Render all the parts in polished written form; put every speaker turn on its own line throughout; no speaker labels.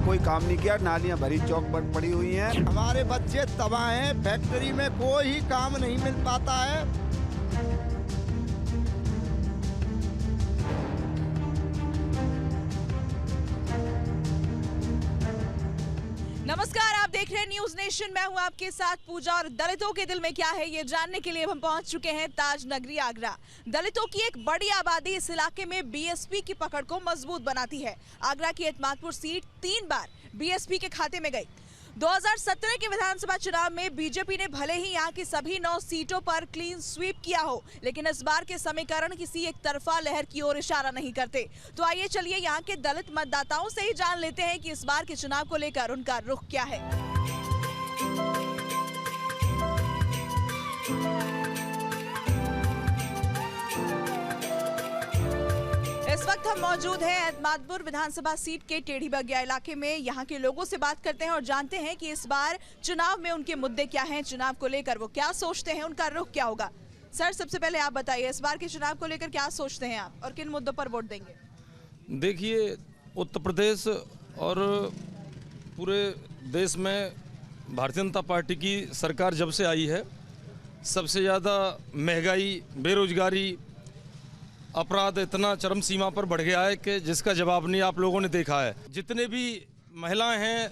कोई काम नहीं किया, नालियां भरी चौक पर पड़ी हुई हैं।
हमारे बच्चे तबाह हैं, फैक्ट्री में कोई काम नहीं मिल पाता है।
नमस्कार, आप देख रहे हैं न्यूज नेशन। मैं हूं आपके साथ पूजा। और दलितों के दिल में क्या है ये जानने के लिए हम पहुंच चुके हैं ताज नगरी आगरा। दलितों की एक बड़ी आबादी इस इलाके में बीएसपी की पकड़ को मजबूत बनाती है। आगरा की एतमादपुर सीट 3 बार बीएसपी के खाते में गई। 2017 के विधानसभा चुनाव में बीजेपी ने भले ही यहां की सभी 9 सीटों पर क्लीन स्वीप किया हो, लेकिन इस बार के समीकरण किसी एक तरफा लहर की ओर इशारा नहीं करते। तो आइए चलिए यहां के दलित मतदाताओं से ही जान लेते हैं कि इस बार के चुनाव को लेकर उनका रुख क्या है। इस वक्त हम मौजूद हैं एतमादपुर विधानसभा सीट के टेढ़ी बगिया इलाके में। यहाँ के लोगों से बात करते हैं और जानते हैं कि इस बार चुनाव में उनके मुद्दे क्या हैं, चुनाव को लेकर वो क्या सोचते हैं, उनका रुख क्या होगा। सर, सबसे पहले आप बताइए, इस बार के चुनाव को लेकर क्या सोचते हैं आप और किन मुद्दों पर वोट देंगे?
देखिए, उत्तर प्रदेश और पूरे देश में भारतीय जनता पार्टी की सरकार जब से आई है, सबसे ज़्यादा महंगाई, बेरोजगारी, अपराध इतना चरम सीमा पर बढ़ गया है कि जिसका जवाब नहीं आप लोगों ने देखा है। जितने भी महिलाएं हैं,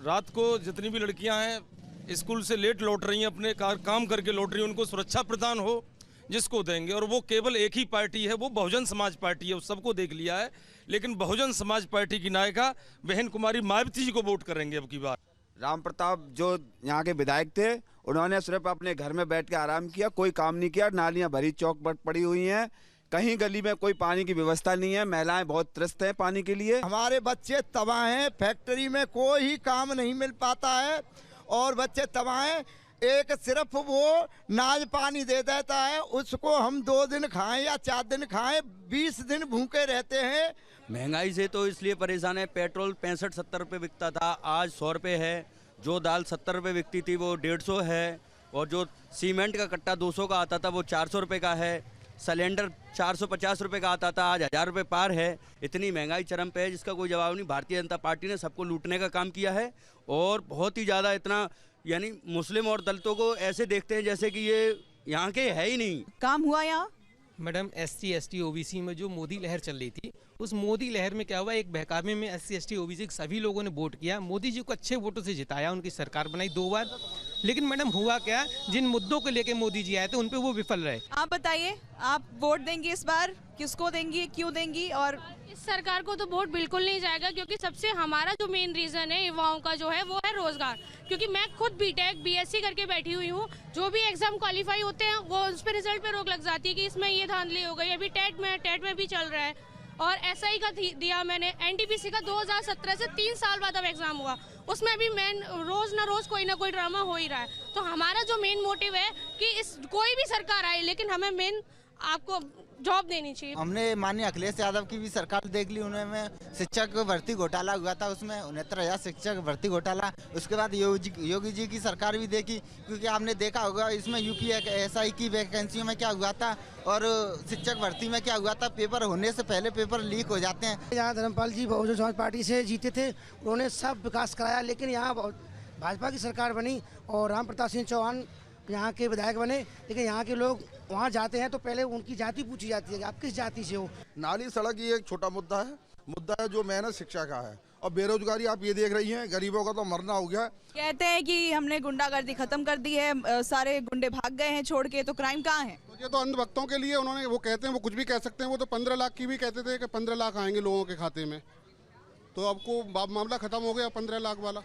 रात को जितनी भी लड़कियां हैं स्कूल से लेट लौट रही हैं, अपने काम करके लौट रही हैं, उनको सुरक्षा प्रदान हो जिसको देंगे। और वो केवल एक ही पार्टी है, वो बहुजन समाज पार्टी है। उस सबको देख लिया है, लेकिन बहुजन समाज पार्टी की नायिका बहन कुमारी मायावती जी को वोट करेंगे अब की बार।
राम प्रताप जो यहाँ के विधायक थे, उन्होंने सिर्फ अपने घर में बैठ के आराम किया, कोई काम नहीं किया। नालियां भरी चौक पर पड़ी हुई हैं, कहीं गली में कोई पानी की व्यवस्था नहीं है। महिलाएं बहुत त्रस्त हैं पानी के लिए।
हमारे बच्चे तबाह हैं, फैक्ट्री में कोई काम नहीं मिल पाता है और बच्चे तबाह हैं। एक सिर्फ वो नाज पानी दे देता है, उसको हम 2 दिन खाएं या 4 दिन खाएं, 20 दिन भूखे रहते हैं।
महंगाई से तो इसलिए परेशान है। पेट्रोल 65-70 रुपये बिकता था, आज 100 रुपये है। जो दाल 70 रुपये बिकती थी वो 150 है। और जो सीमेंट का कट्टा 200 का आता था वो 400 रुपये का है। सिलेंडर 450 रुपये का आता था, आज 1000 रुपये पार है। इतनी महंगाई चरम पे है जिसका कोई जवाब नहीं। भारतीय जनता पार्टी ने सबको लूटने का काम किया है और बहुत ही ज़्यादा, इतना यानी मुस्लिम और दलितों को ऐसे देखते हैं जैसे कि ये यहाँ के है ही नहीं।
काम हुआ यहाँ?
मैडम, SC ST OBC में जो मोदी लहर चल रही थी, उस मोदी लहर में क्या हुआ, एक बहकावे में SC ST OBC सभी लोगों ने वोट किया, मोदी जी को अच्छे वोटों से जिताया, उनकी सरकार बनाई 2 बार। लेकिन मैडम हुआ क्या, जिन मुद्दों को लेकर मोदी जी आए थे उन पे वो विफल रहे।
आप बताइए, आप वोट देंगी इस बार? किसको देंगी, क्यों देंगी? और
इस सरकार को तो वोट बिल्कुल नहीं जाएगा, क्योंकि सबसे हमारा जो मेन रीजन है युवाओं का जो है वो है रोजगार। क्योंकि मैं खुद बीटेक BSc करके बैठी हुई हूँ। जो भी एग्जाम क्वालिफाई होते हैं वो उस पर रिजल्ट पे रोक लग जाती है कि इसमें ये धांधली हो गई। अभी टेट में भी चल रहा है और SI का दिया मैंने। NTPC का 2017 से 3 साल बाद अब एग्जाम हुआ, उसमें भी मैं रोज ना कोई ड्रामा हो ही रहा है। तो हमारा जो मेन मोटिव है कि इस कोई भी सरकार आए, लेकिन हमें मेन आपको जॉब देनी चाहिए।
हमने माननीय अखिलेश यादव की भी सरकार देख ली, उन्होंने शिक्षक भर्ती घोटाला हुआ था, उसमें 69,000 शिक्षक भर्ती घोटाला। उसके बाद योगी जी की सरकार भी देखी, क्योंकि आपने देखा होगा इसमें UPSI की वैकेंसियों में क्या हुआ था और शिक्षक भर्ती में क्या हुआ था। पेपर होने से पहले पेपर लीक हो जाते हैं।
यहाँ धर्मपाल जी बहुजन समाज पार्टी से जीते थे, उन्होंने सब विकास कराया, लेकिन यहाँ भाजपा की सरकार बनी और राम प्रताप सिंह चौहान यहाँ के विधायक बने। लेकिन यहाँ के लोग वहाँ जाते हैं तो पहले उनकी जाति पूछी जाती है कि आप किस जाति से हो।
नाली सड़क ये एक छोटा मुद्दा है जो मेन शिक्षा का है। और बेरोजगारी आप ये देख रही हैं, गरीबों का तो मरना हो गया।
कहते हैं कि हमने गुंडागर्दी खत्म कर दी है, सारे गुंडे भाग गए हैं छोड़ के, तो क्राइम कहाँ है?
तो ये तो अंधभक्तों के लिए उन्होंने, वो कहते हैं, वो कुछ भी कह सकते हैं। वो तो 15 लाख की भी कहते थे कि 15 लाख आएंगे लोगों के खाते में, तो आपको मामला खत्म हो गया 15 लाख वाला।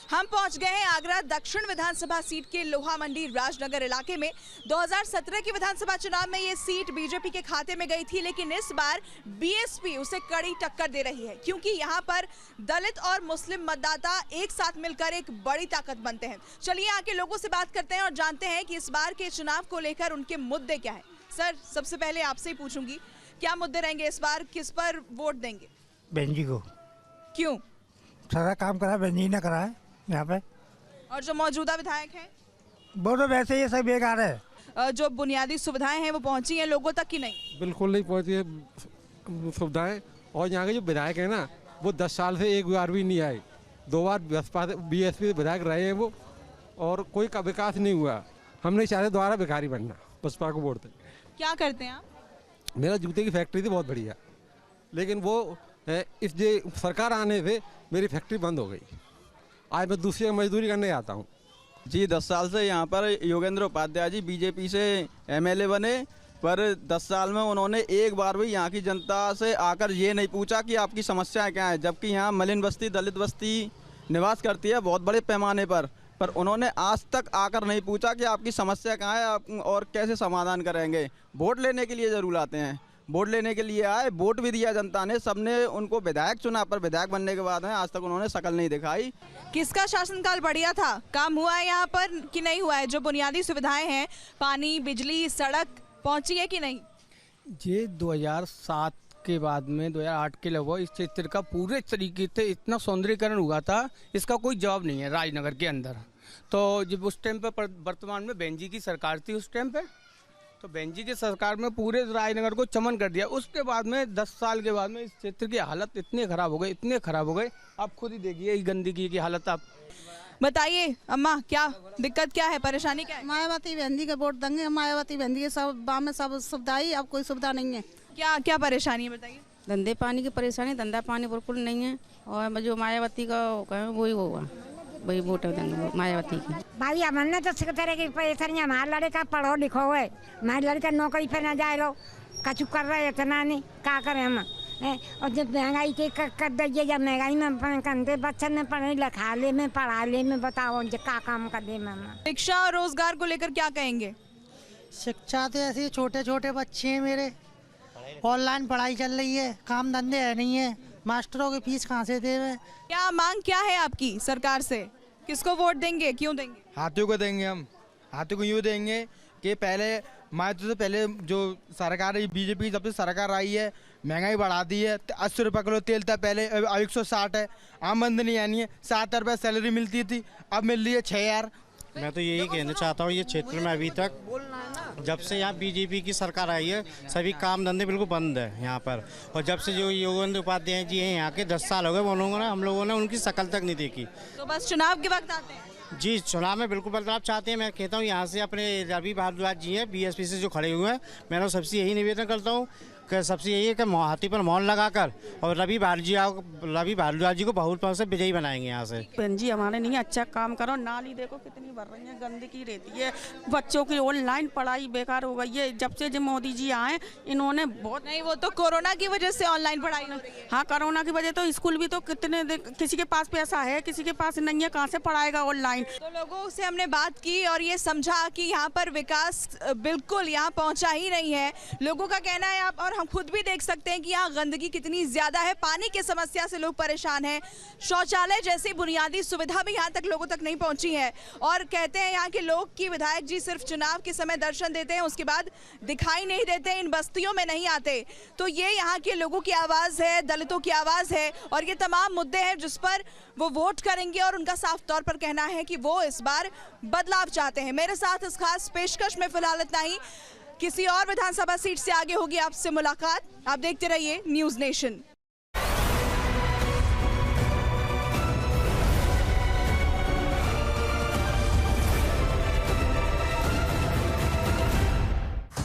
हम पहुंच गए हैं आगरा दक्षिण विधानसभा सीट के लोहा मंडी राजनगर इलाके में। 2017 के विधानसभा चुनाव में ये सीट बीजेपी के खाते में गई थी, लेकिन इस बार बीएसपी उसे कड़ी टक्कर दे रही है, क्योंकि यहाँ पर दलित और मुस्लिम मतदाता एक साथ मिलकर एक बड़ी ताकत बनते हैं। चलिए यहाँ के लोगों से बात करते हैं और जानते हैं कि इस बार के चुनाव को लेकर उनके मुद्दे क्या है। सर, सबसे पहले आपसे ही पूछूंगी, क्या मुद्दे रहेंगे इस बार, किस पर वोट देंगे?
बेंजी को।
क्यों?
सारा काम करा, बेंजी ने करा है यहाँ पे।
और जो मौजूदा विधायक हैं
वो तो वैसे ये सब बेकार है।
जो बुनियादी सुविधाएं हैं वो पहुंची हैं लोगों तक की नहीं?
बिल्कुल नहीं पहुंची है सुविधाएं। और यहाँ के जो विधायक है ना, वो 10 साल से एक बार भी नहीं आए। 2 बार बसपा BSP विधायक रहे हैं वो, और कोई का विकास नहीं हुआ। हम नहीं चाहते दोबारा भिखारी बनना, बसपा को वोट दें।
क्या करते हैं आप?
मेरा जूते की फैक्ट्री थी बहुत बढ़िया, लेकिन वो इस सरकार आने से मेरी फैक्ट्री बंद हो गई। आज मैं दूसरी मजदूरी करने आता हूँ।
जी 10 साल से यहाँ पर योगेंद्र उपाध्याय जी बीजेपी से MLA बने, पर 10 साल में उन्होंने एक बार भी यहाँ की जनता से आकर ये नहीं पूछा कि आपकी समस्याएं क्या है, जबकि यहाँ मलिन बस्ती दलित बस्ती निवास करती है बहुत बड़े पैमाने पर उन्होंने आज तक आकर नहीं पूछा कि आपकी समस्या कहाँ है आप और कैसे समाधान करेंगे। वोट लेने के लिए जरूर आते हैं, वोट लेने के लिए आए, वोट भी दिया जनता ने, सबने उनको विधायक चुना, पर विधायक बनने के बाद आज तक उन्होंने शकल नहीं दिखाई।
किसका शासनकाल बढ़िया था? काम हुआ है यहाँ पर कि नहीं हुआ है? जो बुनियादी सुविधाएं हैं, पानी, बिजली, सड़क पहुंची है कि नहीं?
ये 2007 के बाद में 2008 के लगभग इस क्षेत्र का पूरे तरीके से इतना सौंदर्यीकरण हुआ था, इसका कोई जवाब नहीं है राजनगर के अंदर। तो जब उस टाइम पे वर्तमान में बेंजी की सरकार थी उस टाइम पे, तो बेंजी की सरकार में पूरे राजनगर को चमन कर दिया। उसके बाद में 10 साल के बाद में इस क्षेत्र की हालत इतने खराब हो गए, आप खुद ही देखिए इस गंदगी की हालत। आप
बताइए अम्मा, क्या दिक्कत क्या है, परेशानी क्या है?
मायावती बहन का वोट देंगे, मायावती बहन के सब में सब सुविधा ही, अब कोई सुविधा नहीं है।
क्या क्या परेशानी है बताइए?
धंधे पानी की परेशानी, धंधा पानी बिल्कुल नहीं है, और जो मायावती का वही होगा, वही वोट देंगे मायावती की।
भाई हमने तो तरह की परेशानी, हमारा लड़का पढ़ो लिखो है, हमारे लड़का नौकरी पे ना जाए लो, कचू कर रहे इतना नहीं, क्या करें हम? और जब महंगाई के कर दीजिए, जब महंगाई में अपने कंधे बच्चन में पढ़े लिखा ले में पढ़ा ले में, बताओ क्या काम कर दे।
शिक्षा और रोजगार को लेकर क्या कहेंगे?
शिक्षा तो ऐसे छोटे छोटे बच्चे हैं मेरे, ऑनलाइन पढ़ाई चल रही है, काम धंधे है नहीं है, मास्टरों की फीस कहाँ से दे रहे?
क्या मांग क्या है आपकी सरकार से? किसको वोट देंगे, क्यों देंगे?
हाथियों को देंगे हम। हाथियों को यूँ देंगे कि पहले तो पहले जो सरकार है बीजेपी जब से सरकार आई है महंगाई बढ़ा दी है। 80 रुपये किलो तेल था पहले, अब 160 है। आमदनी यानी है 7 रुपये सैलरी मिलती थी, अब मिल रही है 6000।
मैं तो यही कहना चाहता हूँ, ये क्षेत्र में अभी तक जब से यहाँ बीजेपी की सरकार आई है सभी काम धंधे बिल्कुल बंद है यहाँ पर। और जब से जो योगेंद्र उपाध्याय जी हैं यहाँ के 10 साल हो गए, हम लोगों ने उनकी शकल तक नहीं देखी।
तो बस चुनाव के वक्त आते हैं?
जी चुनाव में बिल्कुल बदलाव चाहते हैं। मैं कहता हूँ यहाँ से अपने रवि भारद्वाज जी हैं BSP से जो खड़े हुए हैं, मैं सबसे यही निवेदन करता हूँ कि सबसे यही है कि हाथी पर मौन लगाकर और रवि भारद्वाज जी को बहुत से विजयी बनाएंगे यहाँ से।
बहन जी हमारे नहीं अच्छा काम करो, नाली देखो कितनी भर रही है, गंदगी रहती है, बच्चों की ऑनलाइन पढ़ाई बेकार हो गई है। जब से मोदी जी आए इन्होंने बहुत
नहीं, वो तो कोरोना की वजह से ऑनलाइन पढ़ाई हो रही है।
हाँ कोरोना की वजह, तो स्कूल भी तो कितने किसी के पास पैसा है किसी के पास नहीं है, कहाँ से पढ़ाएगा ऑनलाइन?
तो लोगों से हमने बात की और ये समझा कि यहाँ पर विकास बिल्कुल यहाँ पहुँचा ही नहीं है। लोगों का कहना है, आप और हम खुद भी देख सकते हैं कि यहाँ गंदगी कितनी ज्यादा है, पानी की समस्या से लोग परेशान हैं, शौचालय जैसी बुनियादी सुविधा भी यहाँ तक लोगों तक नहीं पहुंची है। और कहते हैं यहाँ के लोग कि विधायक जी सिर्फ चुनाव के समय दर्शन देते हैं, उसके बाद दिखाई नहीं देते, इन बस्तियों में नहीं आते। तो ये यहाँ के लोगों की आवाज़ है, दलितों की आवाज़ है, और ये तमाम मुद्दे हैं जिस पर वो वोट करेंगे और उनका साफ तौर पर कहना है कि वो इस बार बदलाव चाहते हैं। मेरे साथ इस खास पेशकश में फिलहाल इतना ही। किसी और विधानसभा सीट से आगे होगी आपसे मुलाकात। आप देखते रहिए न्यूज़ नेशन।